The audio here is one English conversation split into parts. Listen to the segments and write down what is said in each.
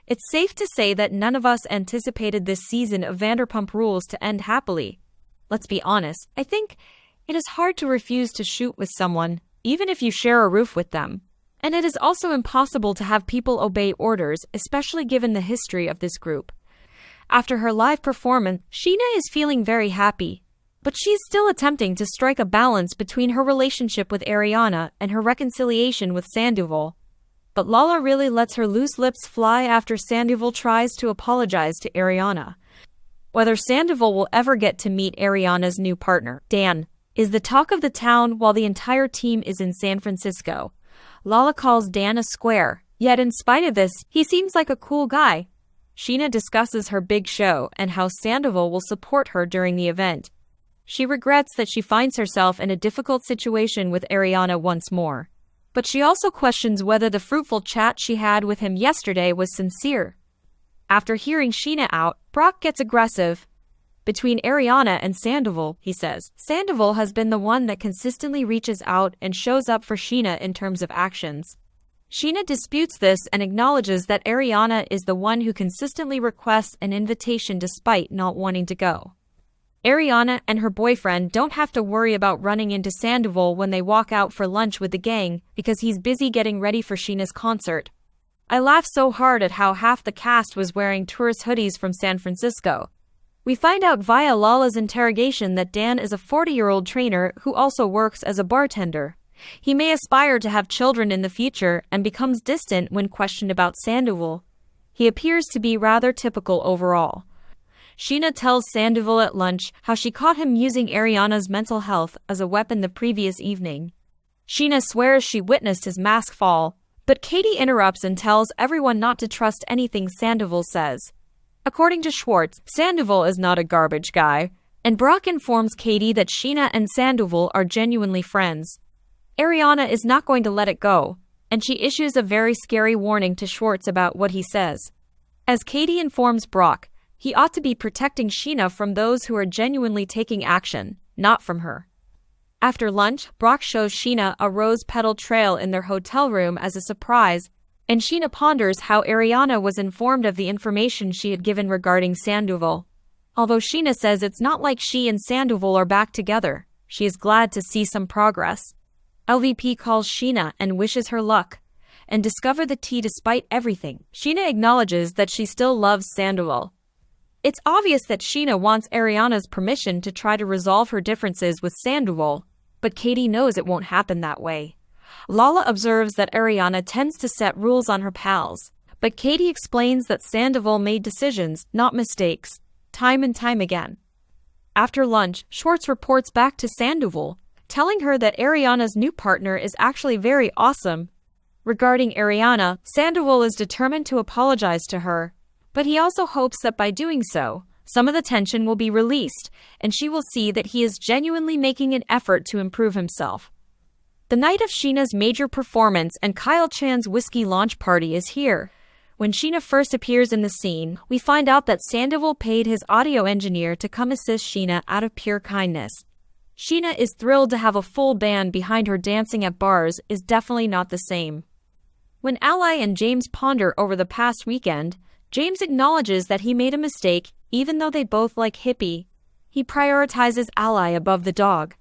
It's safe to say that none of us anticipated this season of Vanderpump Rules to end happily. Let's be honest, I think it is hard to refuse to shoot with someone, even if you share a roof with them. And it is also impossible to have people obey orders, especially given the history of this group. After her live performance, Scheana is feeling very happy, but she's still attempting to strike a balance between her relationship with Ariana and her reconciliation with Sandoval. But Lala really lets her loose lips fly after Sandoval tries to apologize to Ariana. Whether Sandoval will ever get to meet Ariana's new partner, Dan, is the talk of the town while the entire team is in San Francisco. Lala calls Dan a square, yet in spite of this, he seems like a cool guy. Scheana discusses her big show and how Sandoval will support her during the event. She regrets that she finds herself in a difficult situation with Ariana once more. But she also questions whether the fruitful chat she had with him yesterday was sincere. After hearing Scheana out, Brock gets aggressive. Between Ariana and Sandoval, he says, Sandoval has been the one that consistently reaches out and shows up for Scheana in terms of actions. Scheana disputes this and acknowledges that Ariana is the one who consistently requests an invitation despite not wanting to go. Ariana and her boyfriend don't have to worry about running into Sandoval when they walk out for lunch with the gang because he's busy getting ready for Scheana's concert. I laughed so hard at how half the cast was wearing tourist hoodies from San Francisco. We find out via Lala's interrogation that Dan is a 40-year-old trainer who also works as a bartender. He may aspire to have children in the future and becomes distant when questioned about Sandoval. He appears to be rather typical overall. Scheana tells Sandoval at lunch how she caught him using Ariana's mental health as a weapon the previous evening. Scheana swears she witnessed his mask fall, but Katie interrupts and tells everyone not to trust anything Sandoval says. According to Schwartz, Sandoval is not a garbage guy, and Brock informs Katie that Scheana and Sandoval are genuinely friends. Ariana is not going to let it go, and she issues a very scary warning to Schwartz about what he says. As Katie informs Brock, he ought to be protecting Scheana from those who are genuinely taking action, not from her. After lunch, Brock shows Scheana a rose petal trail in their hotel room as a surprise, and Scheana ponders how Ariana was informed of the information she had given regarding Sandoval. Although Scheana says it's not like she and Sandoval are back together, she is glad to see some progress. LVP calls Scheana and wishes her luck, and discover the tea despite everything. Scheana acknowledges that she still loves Sandoval. It's obvious that Scheana wants Ariana's permission to try to resolve her differences with Sandoval, but Katie knows it won't happen that way. Lala observes that Ariana tends to set rules on her pals, but Katie explains that Sandoval made decisions, not mistakes, time and time again. After lunch, Schwartz reports back to Sandoval, telling her that Ariana's new partner is actually very awesome. Regarding Ariana, Sandoval is determined to apologize to her, but he also hopes that by doing so, some of the tension will be released, and she will see that he is genuinely making an effort to improve himself. The night of Scheana's major performance and Kyle Chan's whiskey launch party is here. When Scheana first appears in the scene, we find out that Sandoval paid his audio engineer to come assist Scheana out of pure kindness. Scheana is thrilled to have a full band behind her. Dancing at bars is definitely not the same. When Ally and James ponder over the past weekend, James acknowledges that he made a mistake, even though they both like Hippie. He prioritizes Ally above the dog.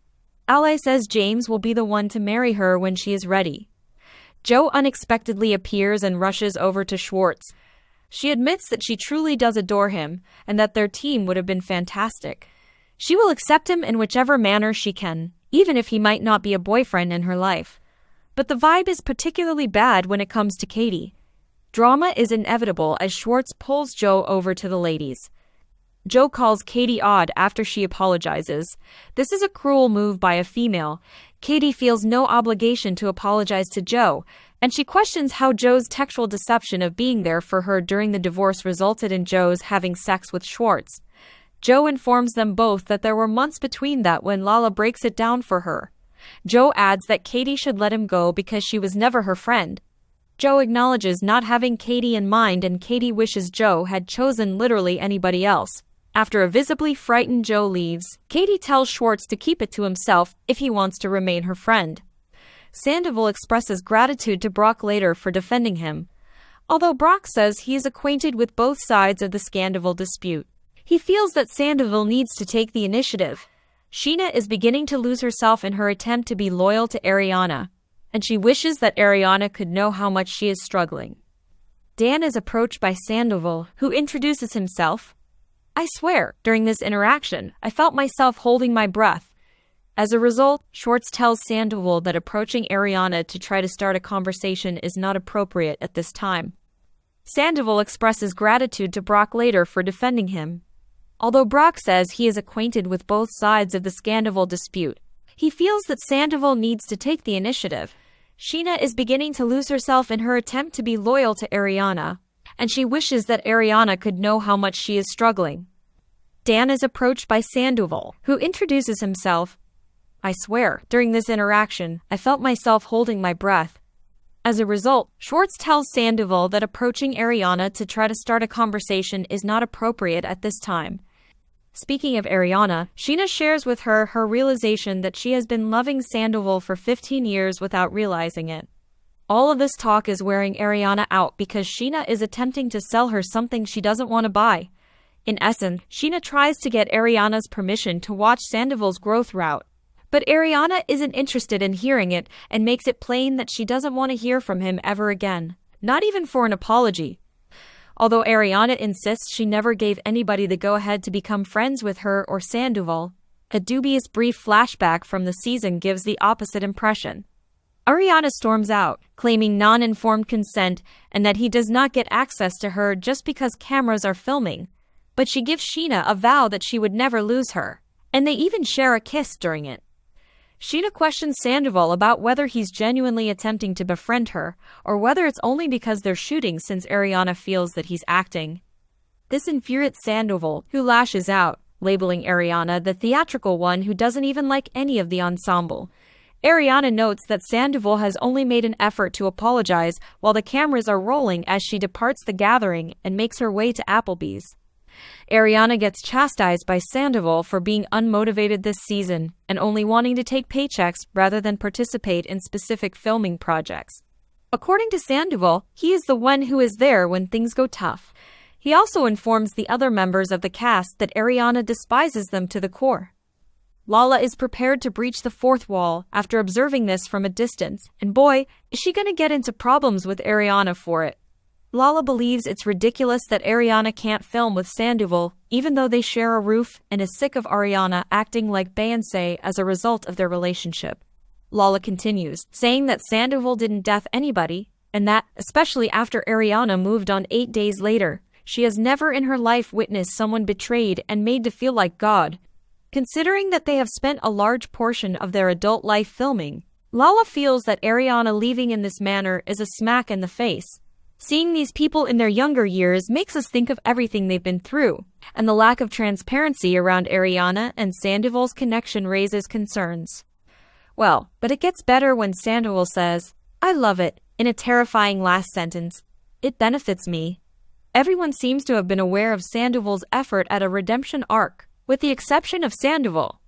Ally says James will be the one to marry her when she is ready. Joe unexpectedly appears and rushes over to Schwartz. She admits that she truly does adore him and that their team would have been fantastic. She will accept him in whichever manner she can, even if he might not be a boyfriend in her life. But the vibe is particularly bad when it comes to Katie. Drama is inevitable as Schwartz pulls Joe over to the ladies. Joe calls Katie odd after she apologizes. This is a cruel move by a female. Katie feels no obligation to apologize to Joe, and she questions how Joe's textual deception of being there for her during the divorce resulted in Joe's having sex with Schwartz. Joe informs them both that there were months between that when Lala breaks it down for her. Joe adds that Katie should let him go because she was never her friend. Joe acknowledges not having Katie in mind, and Katie wishes Joe had chosen literally anybody else. After a visibly frightened Joe leaves, Katie tells Schwartz to keep it to himself if he wants to remain her friend. Sandoval expresses gratitude to Brock later for defending him. Although Brock says he is acquainted with both sides of the Sandoval dispute, he feels that Sandoval needs to take the initiative. Sheena is beginning to lose herself in her attempt to be loyal to Ariana, and she wishes that Ariana could know how much she is struggling. Dan is approached by Sandoval, who introduces himself. I swear, during this interaction, I felt myself holding my breath. As a result, Schwartz tells Sandoval that approaching Ariana to try to start a conversation is not appropriate at this time. Sandoval expresses gratitude to Brock later for defending him. Although Brock says he is acquainted with both sides of the Sandoval dispute, he feels that Sandoval needs to take the initiative. Sheena is beginning to lose herself in her attempt to be loyal to Ariana, and she wishes that Ariana could know how much she is struggling. Dan is approached by Sandoval, who introduces himself. I swear, during this interaction, I felt myself holding my breath. As a result, Schwartz tells Sandoval that approaching Ariana to try to start a conversation is not appropriate at this time. Speaking of Ariana, Sheena shares with her realization that she has been loving Sandoval for 15 years without realizing it. All of this talk is wearing Ariana out because Sheena is attempting to sell her something she doesn't want to buy. In essence, Sheena tries to get Ariana's permission to watch Sandoval's growth route. But Ariana isn't interested in hearing it and makes it plain that she doesn't want to hear from him ever again, not even for an apology. Although Ariana insists she never gave anybody the go-ahead to become friends with her or Sandoval, a dubious brief flashback from the season gives the opposite impression. Ariana storms out, claiming non-informed consent and that he does not get access to her just because cameras are filming. But she gives Sheena a vow that she would never lose her, and they even share a kiss during it. Sheena questions Sandoval about whether he's genuinely attempting to befriend her, or whether it's only because they're shooting since Ariana feels that he's acting. This infuriates Sandoval, who lashes out, labeling Ariana the theatrical one who doesn't even like any of the ensemble. Ariana notes that Sandoval has only made an effort to apologize while the cameras are rolling as she departs the gathering and makes her way to Applebee's. Ariana gets chastised by Sandoval for being unmotivated this season and only wanting to take paychecks rather than participate in specific filming projects. According to Sandoval, he is the one who is there when things go tough. He also informs the other members of the cast that Ariana despises them to the core. Lala is prepared to breach the fourth wall after observing this from a distance, and boy, is she going to get into problems with Ariana for it. Lala believes it's ridiculous that Ariana can't film with Sandoval, even though they share a roof, and is sick of Ariana acting like Beyoncé as a result of their relationship. Lala continues, saying that Sandoval didn't death anybody, and that, especially after Ariana moved on 8 days later, she has never in her life witnessed someone betrayed and made to feel like God. Considering that they have spent a large portion of their adult life filming, Lala feels that Ariana leaving in this manner is a smack in the face. Seeing these people in their younger years makes us think of everything they've been through, and the lack of transparency around Ariana and Sandoval's connection raises concerns. Well, but it gets better when Sandoval says, "I love it," in a terrifying last sentence. It benefits me. Everyone seems to have been aware of Sandoval's effort at a redemption arc, with the exception of Sandoval.